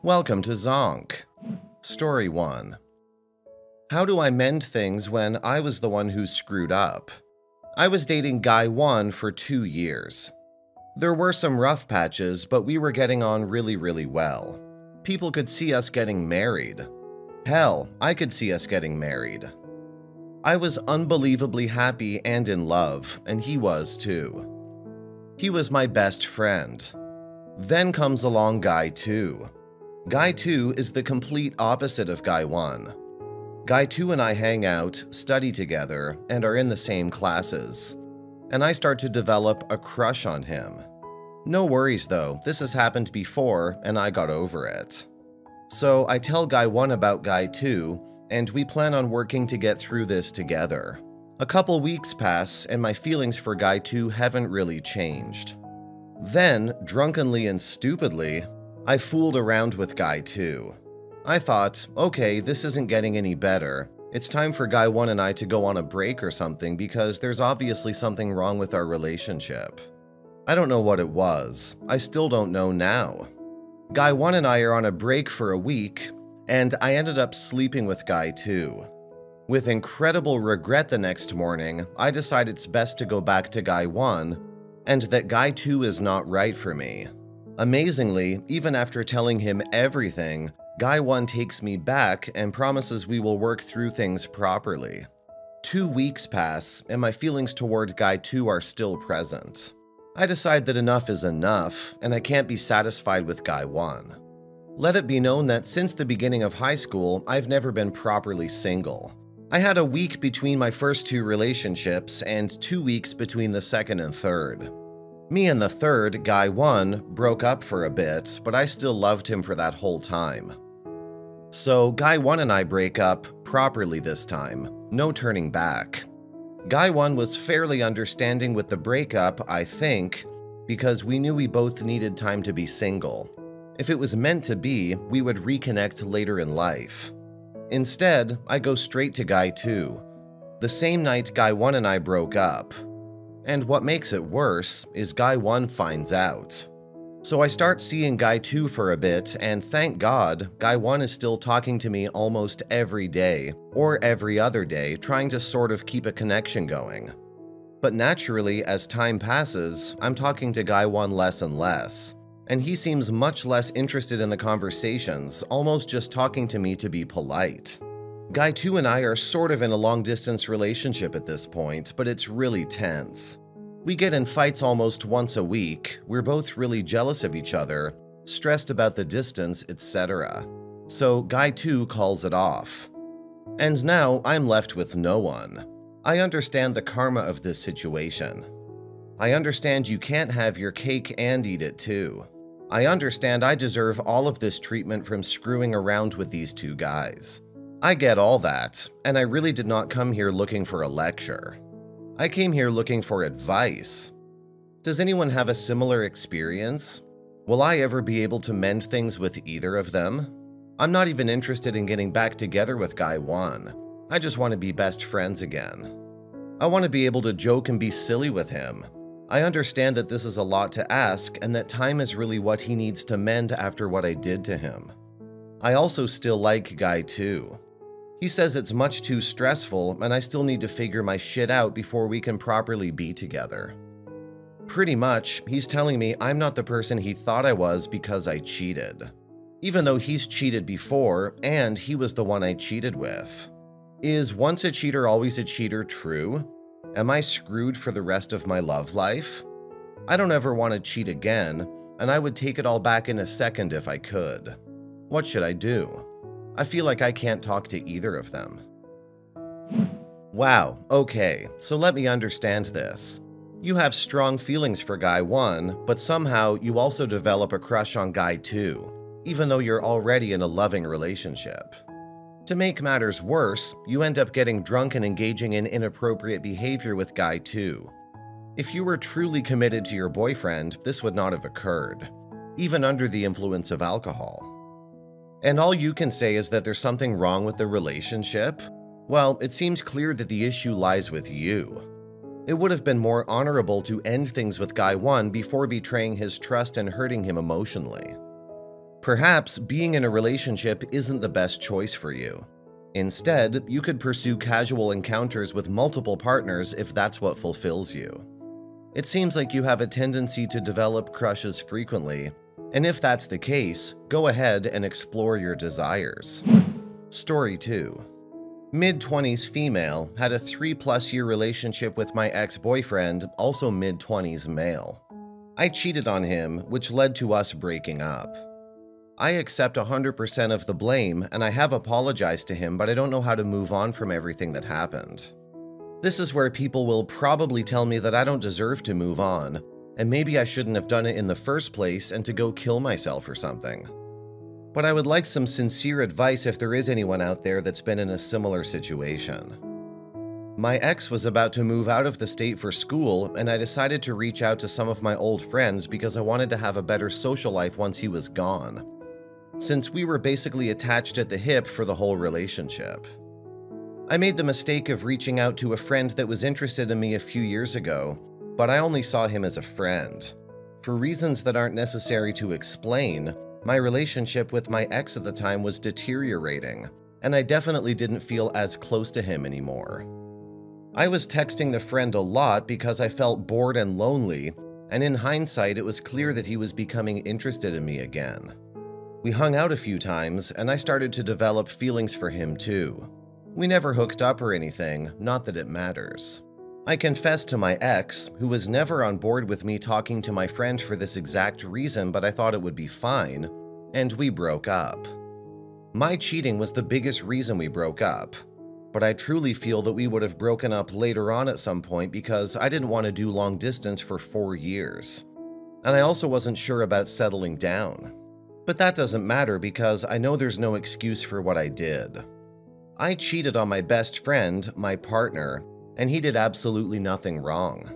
Welcome to Zonk. Story 1. How do I mend things when I was the one who screwed up? I was dating Guy 1 for 2 years. There were some rough patches, but we were getting on really well. People could see us getting married. Hell, I could see us getting married. I was unbelievably happy and in love, and he was too. He was my best friend. Then comes along Guy 2. Guy 2 is the complete opposite of Guy 1. Guy 2 and I hang out, study together, and are in the same classes. And I start to develop a crush on him. No worries though, this has happened before and I got over it. So I tell Guy 1 about Guy 2, and we plan on working to get through this together. A couple weeks pass and my feelings for Guy 2 haven't really changed. Then, drunkenly and stupidly, I fooled around with Guy 2. I thought, okay, this isn't getting any better. It's time for Guy 1 and I to go on a break or something because there's obviously something wrong with our relationship. I don't know what it was. I still don't know now. Guy 1 and I are on a break for a week, and I ended up sleeping with Guy 2. With incredible regret the next morning, I decide it's best to go back to Guy 1 and that Guy 2 is not right for me. Amazingly, even after telling him everything, Guy 1 takes me back and promises we will work through things properly. 2 weeks pass, and my feelings toward Guy 2 are still present. I decide that enough is enough, and I can't be satisfied with Guy 1. Let it be known that since the beginning of high school, I've never been properly single. I had a week between my first 2 relationships and 2 weeks between the second and third. Me and the third, Guy 1, broke up for a bit, but I still loved him for that whole time. So Guy 1 and I break up properly this time, no turning back. Guy 1 was fairly understanding with the breakup, I think, because we knew we both needed time to be single. If it was meant to be, we would reconnect later in life. Instead, I go straight to Guy 2, the same night Guy 1 and I broke up. And what makes it worse is Guy 1 finds out. So I start seeing Guy 2 for a bit, and thank God, Guy 1 is still talking to me almost every day, or every other day, trying to sort of keep a connection going. But naturally, as time passes, I'm talking to Guy 1 less and less, and he seems much less interested in the conversations, almost just talking to me to be polite. Guy 2 and I are sort of in a long-distance relationship at this point, but it's really tense. We get in fights almost once a week, we're both really jealous of each other, stressed about the distance, etc. So Guy 2 calls it off. And now I'm left with no one. I understand the karma of this situation. I understand you can't have your cake and eat it too. I understand I deserve all of this treatment from screwing around with these 2 guys. I get all that, and I really did not come here looking for a lecture. I came here looking for advice. Does anyone have a similar experience? Will I ever be able to mend things with either of them? I'm not even interested in getting back together with Guy 1. I just want to be best friends again. I want to be able to joke and be silly with him. I understand that this is a lot to ask and that time is really what he needs to mend after what I did to him. I also still like Guy 2. He says it's much too stressful and I still need to figure my shit out before we can properly be together. Pretty much, he's telling me I'm not the person he thought I was because I cheated. Even though he's cheated before and he was the one I cheated with. Is once a cheater always a cheater true? Am I screwed for the rest of my love life? I don't ever want to cheat again, and I would take it all back in a second if I could. What should I do? I feel like I can't talk to either of them. Wow, okay, so let me understand this. You have strong feelings for Guy 1, but somehow you also develop a crush on Guy 2, even though you're already in a loving relationship. To make matters worse, you end up getting drunk and engaging in inappropriate behavior with Guy 2. If you were truly committed to your boyfriend, this would not have occurred, even under the influence of alcohol. And all you can say is that there's something wrong with the relationship? Well, it seems clear that the issue lies with you. It would have been more honorable to end things with Guy 1 before betraying his trust and hurting him emotionally. Perhaps being in a relationship isn't the best choice for you. Instead, you could pursue casual encounters with multiple partners if that's what fulfills you. It seems like you have a tendency to develop crushes frequently, and if that's the case, go ahead and explore your desires. Story 2. Mid-20s female had a 3+ year relationship with my ex-boyfriend, also mid-20s male. I cheated on him, which led to us breaking up. I accept 100% of the blame, and I have apologized to him, but I don't know how to move on from everything that happened. This is where people will probably tell me that I don't deserve to move on, and maybe I shouldn't have done it in the first place and to go kill myself or something. But I would like some sincere advice if there is anyone out there that's been in a similar situation. My ex was about to move out of the state for school, and I decided to reach out to some of my old friends because I wanted to have a better social life once he was gone, since we were basically attached at the hip for the whole relationship. I made the mistake of reaching out to a friend that was interested in me a few years ago, but I only saw him as a friend. For reasons that aren't necessary to explain, my relationship with my ex at the time was deteriorating, and I definitely didn't feel as close to him anymore. I was texting the friend a lot because I felt bored and lonely, and in hindsight it was clear that he was becoming interested in me again. We hung out a few times, and I started to develop feelings for him too. We never hooked up or anything, not that it matters. I confessed to my ex, who was never on board with me talking to my friend for this exact reason, but I thought it would be fine, and we broke up. My cheating was the biggest reason we broke up, but I truly feel that we would have broken up later on at some point because I didn't want to do long distance for 4 years. And I also wasn't sure about settling down. But that doesn't matter because I know there's no excuse for what I did. I cheated on my best friend, my partner, and he did absolutely nothing wrong.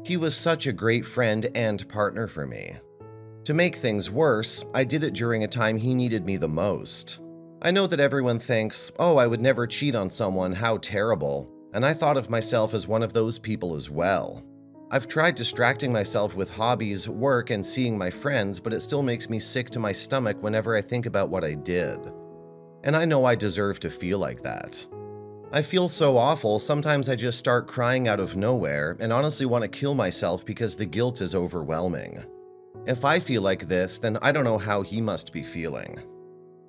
He was such a great friend and partner for me. To make things worse, I did it during a time he needed me the most. I know that everyone thinks, oh, I would never cheat on someone, how terrible, and I thought of myself as one of those people as well. I've tried distracting myself with hobbies, work, and seeing my friends, but it still makes me sick to my stomach whenever I think about what I did. And I know I deserve to feel like that. I feel so awful, sometimes I just start crying out of nowhere and honestly want to kill myself because the guilt is overwhelming. If I feel like this, then I don't know how he must be feeling.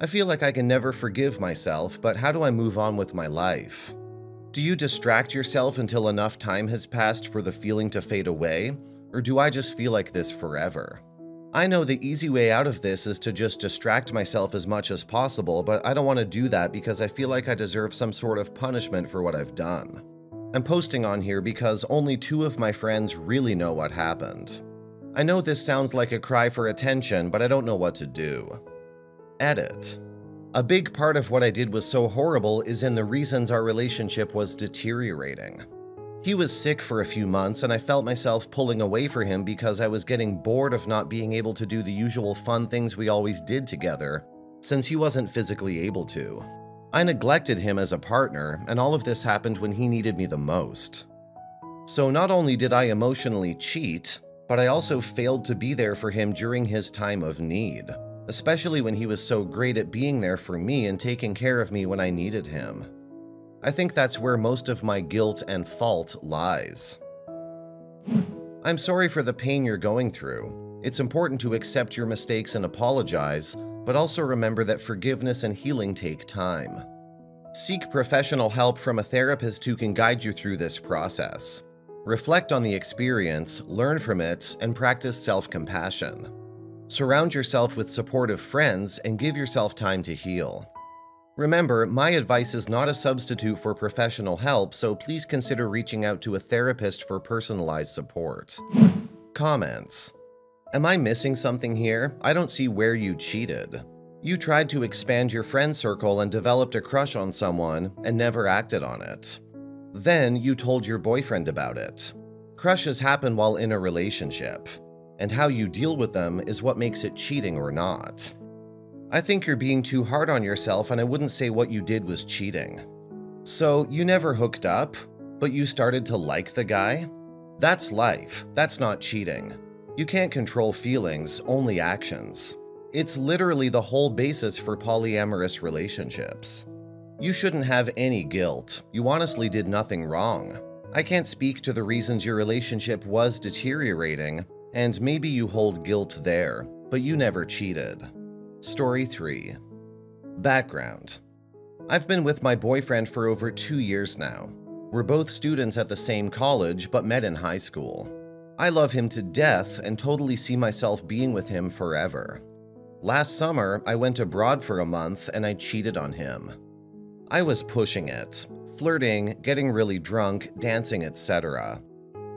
I feel like I can never forgive myself, but how do I move on with my life? Do you distract yourself until enough time has passed for the feeling to fade away, or do I just feel like this forever? I know the easy way out of this is to just distract myself as much as possible, but I don't want to do that because I feel like I deserve some sort of punishment for what I've done. I'm posting on here because only 2 of my friends really know what happened. I know this sounds like a cry for attention, but I don't know what to do. Edit. A big part of what I did was so horrible is in the reasons our relationship was deteriorating. He was sick for a few months and I felt myself pulling away from him because I was getting bored of not being able to do the usual fun things we always did together, since he wasn't physically able to. I neglected him as a partner, and all of this happened when he needed me the most. So not only did I emotionally cheat, but I also failed to be there for him during his time of need, especially when he was so great at being there for me and taking care of me when I needed him. I think that's where most of my guilt and fault lies. I'm sorry for the pain you're going through. It's important to accept your mistakes and apologize, but also remember that forgiveness and healing take time. Seek professional help from a therapist who can guide you through this process. Reflect on the experience, learn from it, and practice self-compassion. Surround yourself with supportive friends and give yourself time to heal. Remember, my advice is not a substitute for professional help, so please consider reaching out to a therapist for personalized support. Comments. Am I missing something here? I don't see where you cheated. You tried to expand your friend circle and developed a crush on someone and never acted on it. Then you told your boyfriend about it. Crushes happen while in a relationship, and how you deal with them is what makes it cheating or not. I think you're being too hard on yourself, and I wouldn't say what you did was cheating. So you never hooked up, but you started to like the guy? That's life. That's not cheating. You can't control feelings, only actions. It's literally the whole basis for polyamorous relationships. You shouldn't have any guilt. You honestly did nothing wrong. I can't speak to the reasons your relationship was deteriorating, and maybe you hold guilt there, but you never cheated. Story 3. Background. I've been with my boyfriend for over 2 years now. We're both students at the same college, but met in high school. I love him to death and totally see myself being with him forever. Last summer, I went abroad for a month and I cheated on him. I was pushing it, flirting, getting really drunk, dancing, etc.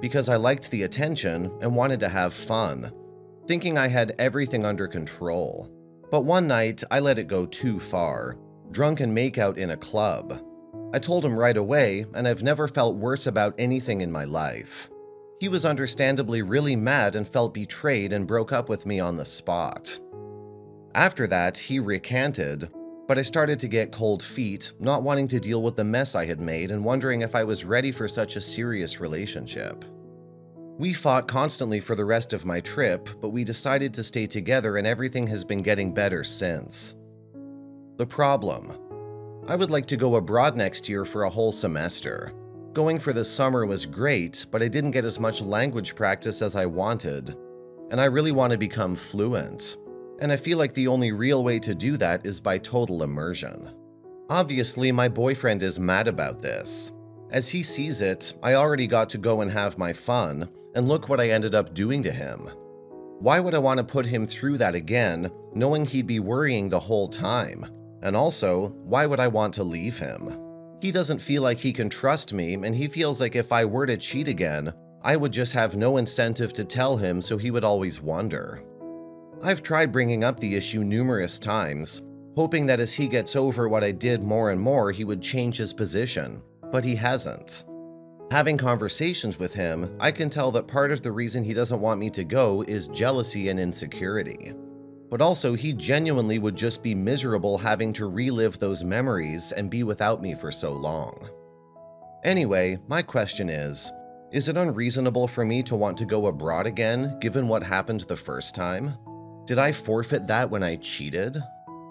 because I liked the attention and wanted to have fun, thinking I had everything under control. But one night, I let it go too far, drunken makeout in a club. I told him right away, and I've never felt worse about anything in my life. He was understandably really mad and felt betrayed and broke up with me on the spot. After that, he recanted, but I started to get cold feet, not wanting to deal with the mess I had made and wondering if I was ready for such a serious relationship. We fought constantly for the rest of my trip, but we decided to stay together and everything has been getting better since. The problem: I would like to go abroad next year for a whole semester. Going for the summer was great, but I didn't get as much language practice as I wanted, and I really want to become fluent. And I feel like the only real way to do that is by total immersion. Obviously, my boyfriend is mad about this. As he sees it, I already got to go and have my fun, and look what I ended up doing to him. Why would I want to put him through that again, knowing he'd be worrying the whole time? And also, why would I want to leave him? He doesn't feel like he can trust me, and he feels like if I were to cheat again, I would just have no incentive to tell him, so he would always wonder. I've tried bringing up the issue numerous times, hoping that as he gets over what I did more and more, he would change his position, but he hasn't. Having conversations with him, I can tell that part of the reason he doesn't want me to go is jealousy and insecurity. But also, he genuinely would just be miserable having to relive those memories and be without me for so long. Anyway, my question is it unreasonable for me to want to go abroad again, given what happened the first time? Did I forfeit that when I cheated?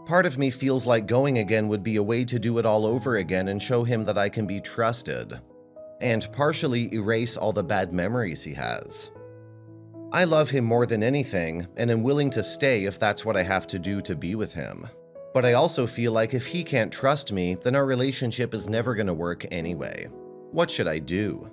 Part of me feels like going again would be a way to do it all over again and show him that I can be trusted, and partially erase all the bad memories he has. I love him more than anything, and am willing to stay if that's what I have to do to be with him. But I also feel like if he can't trust me, then our relationship is never going to work anyway. What should I do?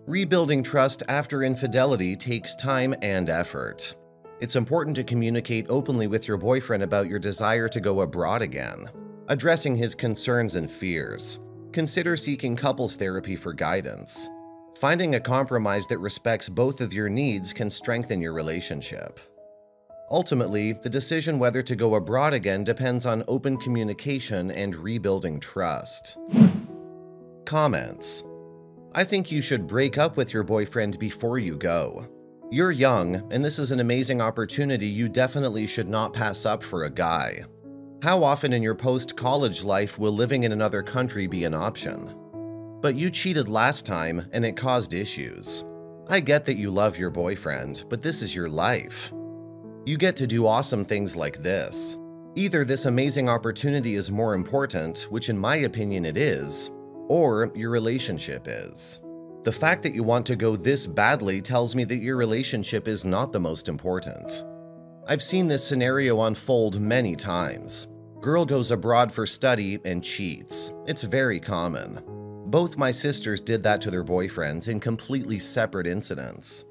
Rebuilding trust after infidelity takes time and effort. It's important to communicate openly with your boyfriend about your desire to go abroad again, addressing his concerns and fears. Consider seeking couples therapy for guidance. Finding a compromise that respects both of your needs can strengthen your relationship. Ultimately, the decision whether to go abroad again depends on open communication and rebuilding trust. Comments: I think you should break up with your boyfriend before you go. You're young, and this is an amazing opportunity you definitely should not pass up for a guy. How often in your post-college life will living in another country be an option? But you cheated last time, and it caused issues. I get that you love your boyfriend, but this is your life. You get to do awesome things like this. Either this amazing opportunity is more important, which in my opinion it is, or your relationship is. The fact that you want to go this badly tells me that your relationship is not the most important. I've seen this scenario unfold many times. Girl goes abroad for study and cheats. It's very common. Both my sisters did that to their boyfriends in completely separate incidents.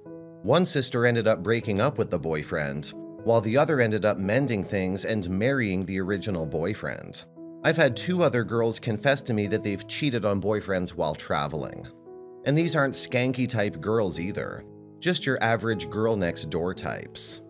One sister ended up breaking up with the boyfriend, while the other ended up mending things and marrying the original boyfriend. I've had 2 other girls confess to me that they've cheated on boyfriends while traveling. And these aren't skanky type girls either, just your average girl next door types.